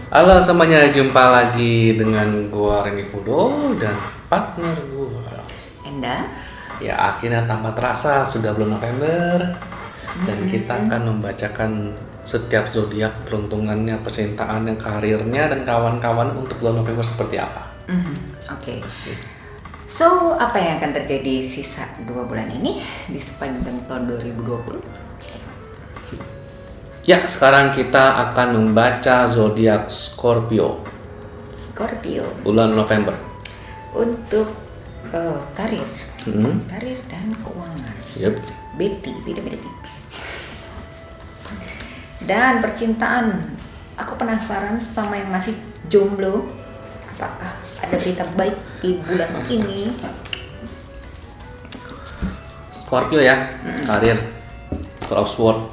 Halo semuanya, jumpa lagi dengan gua Reni Fudo dan partner gua. Enda. Ya akhirnya tanpa terasa sudah bulan November dan kita akan membacakan setiap zodiak, peruntungannya, percintaannya, karirnya dan kawan-kawan untuk bulan November seperti apa. Oke. So, apa yang akan terjadi sisa 2 bulan ini di sepanjang tahun 2020? Ya, sekarang kita akan membaca zodiak Scorpio Scorpio bulan November. untuk karir, karir dan keuangan. Yep. Beda-beda tips. Dan percintaan, aku penasaran sama yang masih jomblo. Apakah ada berita baik di bulan ini? Scorpio ya, karir, Four of Swords.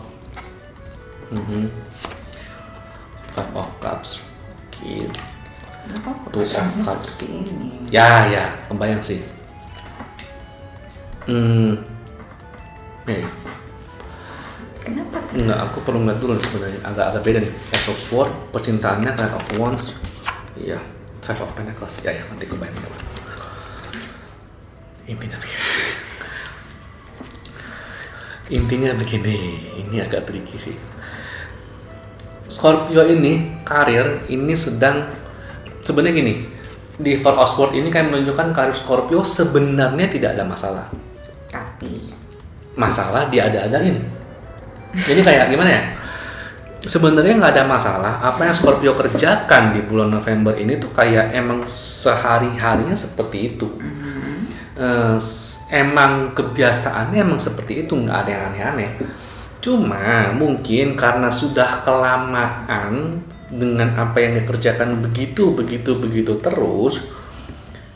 Five of Cups, Two Kenapa of prosesnya Cups. seperti ini? Ya, kebayang sih. Oke. Kenapa? Enggak, aku perlu ngeliat dulu sebenarnya. Agak beda nih. Ace of Swords, percintaannya, Ten of Wands. Iya, Five of Pentacles. Ya, nanti kebayang. Intinya begini, ini agak tricky sih. Scorpio ini karir ini sedang sebenarnya gini, di Four of Swords ini kayak menunjukkan karir Scorpio sebenarnya tidak ada masalah. Tapi Masalah diada-adain. Jadi kayak gimana ya? Sebenarnya nggak ada masalah. Apa yang Scorpio kerjakan di bulan November ini tuh kayak emang sehari-harinya seperti itu. Emang kebiasaannya emang seperti itu, nggak ada yang aneh-aneh. Cuma mungkin karena sudah kelamaan dengan apa yang dikerjakan begitu terus,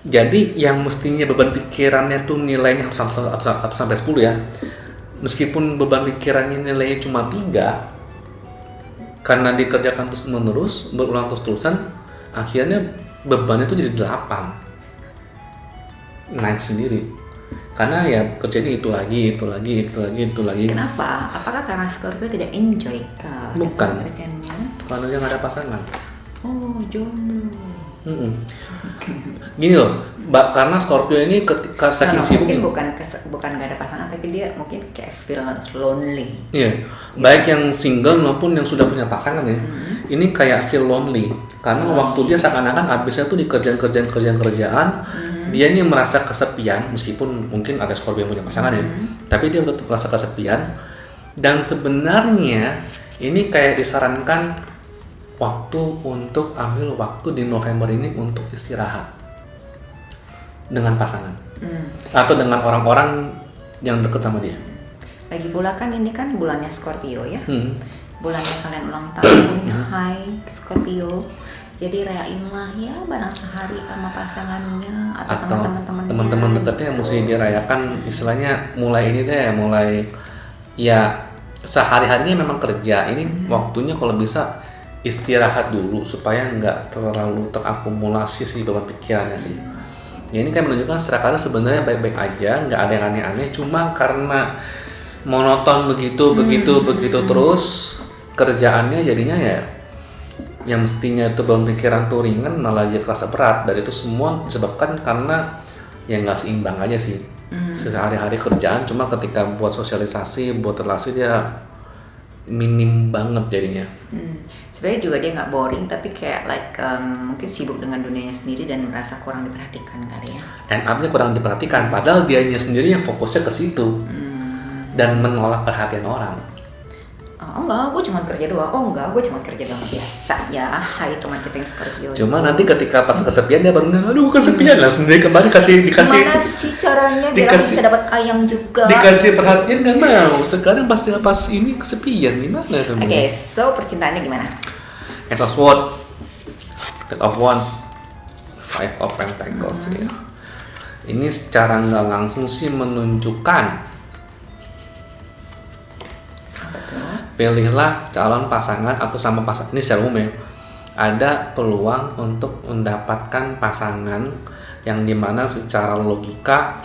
jadi yang mestinya beban pikirannya tuh nilainya 1 sampai 10 ya. Meskipun beban pikirannya nilainya cuma 3, karena dikerjakan terus menerus, berulang terus-terusan, akhirnya bebannya tuh jadi 8. Naik sendiri. Karena ya kerjanya itu lagi. kenapa? Apakah karena Scorpio tidak enjoy Bukan. kerjaannya? Karena dia nggak ada pasangan. Oh, jomblo. Gini loh, karena Scorpio ini ketika saking sibuknya. Mungkin bukan nggak ada pasangan, tapi dia mungkin kayak feel lonely. Iya, baik yang single maupun yang sudah punya pasangan ya. Ini kayak feel lonely karena waktu dia seakan-akan habisnya tuh di kerjaan. Dia ini merasa kesepian meskipun mungkin ada Scorpio yang punya pasangan ya. Tapi dia tetap merasa kesepian dan sebenarnya ini kayak disarankan waktu untuk ambil waktu di November ini untuk istirahat dengan pasangan atau dengan orang-orang yang dekat sama dia. Lagi pula kan ini kan bulannya Scorpio ya. Bulannya kalian ulang tahun. Hai Scorpio. Jadi rayainlah ya barang sehari sama pasangannya atau sama teman-teman dekatnya yang mesti dirayakan. Istilahnya mulai ini deh, mulai ya sehari-harinya memang kerja. Ini waktunya kalau bisa istirahat dulu supaya nggak terlalu terakumulasi sih beban pikirannya sih. Ya ini kayak menunjukkan secara karir sebenarnya baik-baik aja, nggak ada yang aneh-aneh. Cuma karena monoton begitu terus kerjaannya jadinya ya yang mestinya itu beban pikiran tuh ringan malah jadi kerasa berat. Dan itu semua disebabkan karena ya nggak seimbang aja sih. Sehari-hari kerjaan, cuma ketika buat sosialisasi, buat relasi dia minim banget jadinya. Sebenarnya juga dia nggak boring, tapi kayak mungkin sibuk dengan dunianya sendiri dan merasa kurang diperhatikan kali ya. End up-nya kurang diperhatikan, padahal dianya sendiri yang fokusnya ke situ dan menolak perhatian orang. Oh enggak, gue cuma kerja doang. Gue cuma kerja doang biasa ya. Hai teman kita yang Scorpio. Cuma nanti ketika pas kesepian dia baru aduh kesepian lah sendiri kembali dikasih. Gimana sih caranya biar aku bisa dapat ayam juga? Dikasih perhatian kan mau. Sekarang pas ini kesepian gimana tuh? Oke, so percintaannya gimana? Ace of Swords, Ten of Wands, Five of Pentacles ya. Ini secara nggak langsung sih menunjukkan pilihlah calon pasangan atau sama pasangan ini secara umum ya. Ada peluang untuk mendapatkan pasangan yang dimana secara logika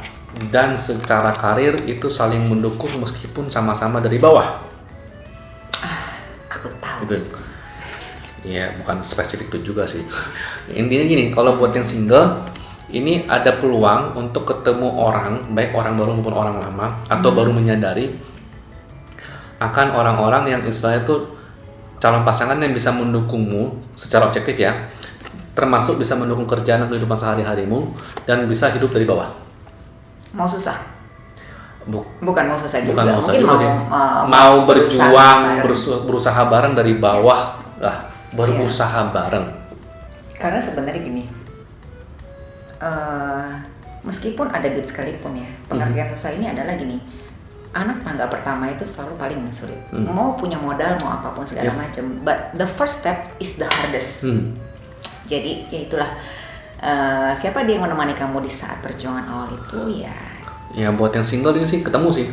dan secara karir itu saling mendukung meskipun sama-sama dari bawah. Aku tahu. Gitu. Ya bukan spesifik itu juga sih. Intinya gini, kalau buat yang single ini ada peluang untuk ketemu orang, baik orang baru maupun orang lama, atau baru menyadari akan orang-orang yang istilahnya itu calon pasangan yang bisa mendukungmu secara objektif ya, termasuk bisa mendukung kerjaan dan kehidupan sehari-harimu dan bisa hidup dari bawah. Mau susah? Bukan Bukan mau susah bukan juga. mau usah Mungkin juga mau, sih. uh, Mau berjuang, bareng. berusaha bareng dari bawah lah, berusaha bareng. Karena sebenarnya gini, meskipun ada duit sekalipun ya, pengertian susah ini adalah gini, anak tangga pertama itu selalu paling sulit. Mau punya modal, mau apapun segala macam, but the first step is the hardest. Jadi ya itulah, siapa dia yang menemani kamu di saat perjuangan awal itu ya. Ya buat yang single ini sih ketemu sih,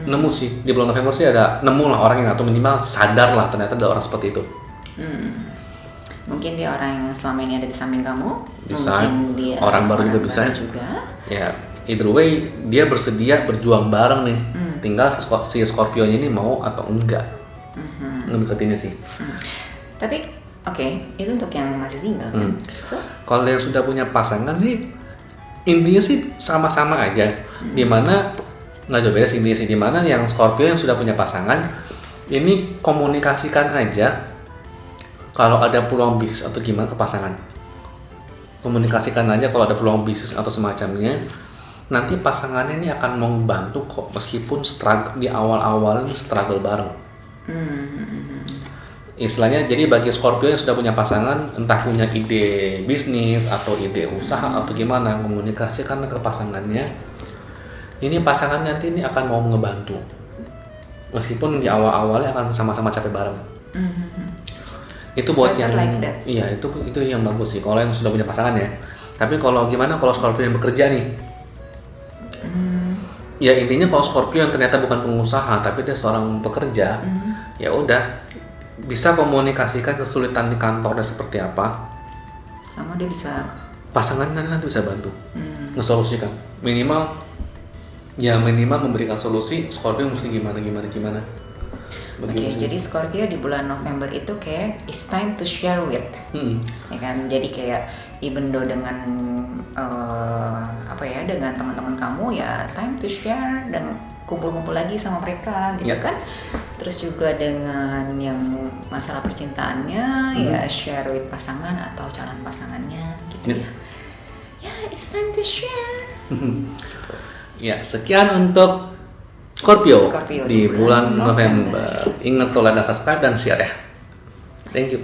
nemu sih di bulan November sih ada nemu lah orang yang atau minimal sadar lah ternyata ada orang seperti itu. Mungkin dia orang yang selama ini ada di samping kamu, Bisa, mungkin dia orang baru juga bisa. Ya, either way dia bersedia berjuang bareng nih. Tinggal si Scorpio-nya ini mau atau enggak ngedeketinnya sih. Tapi oke, itu untuk yang masih single kan? So, kalau yang sudah punya pasangan sih intinya sih sama-sama aja. Dimana nggak jauh beda sih intinya sih, dimana yang Scorpio yang sudah punya pasangan ini komunikasikan aja kalau ada peluang bisnis atau gimana ke pasangan. Komunikasikan aja kalau ada peluang bisnis atau semacamnya. Nanti pasangannya ini akan membantu kok, meskipun struggle di awal-awal ini struggle bareng. Istilahnya jadi bagi Scorpio yang sudah punya pasangan, entah punya ide bisnis atau ide usaha atau gimana, komunikasikan ke pasangannya. Ini pasangan nanti ini akan mau ngebantu, meskipun di awal-awalnya akan sama-sama capek bareng. Itu buat yang iya itu yang bagus sih kalau yang sudah punya pasangan ya. Tapi kalau gimana kalau Scorpio yang bekerja nih? Ya intinya kalau Scorpio yang ternyata bukan pengusaha tapi dia seorang pekerja, ya udah bisa komunikasikan kesulitan di kantornya seperti apa. sama dia bisa Pasangannya nanti bisa bantu ngesolusikan. Minimal memberikan solusi. Scorpio mesti gimana. Oke, jadi Scorpio di bulan November itu kayak it's time to share with, ya kan? Jadi kayak even though dengan dengan teman-teman kamu ya time to share dan kumpul-kumpul lagi sama mereka gitu kan. Terus juga dengan yang masalah percintaannya ya share with pasangan atau calon pasangannya gitu ya. Ya, it's time to share. Ya, sekian untuk Scorpio di di bulan November. Ingat tuh like dan subscribe dan share ya. Thank you.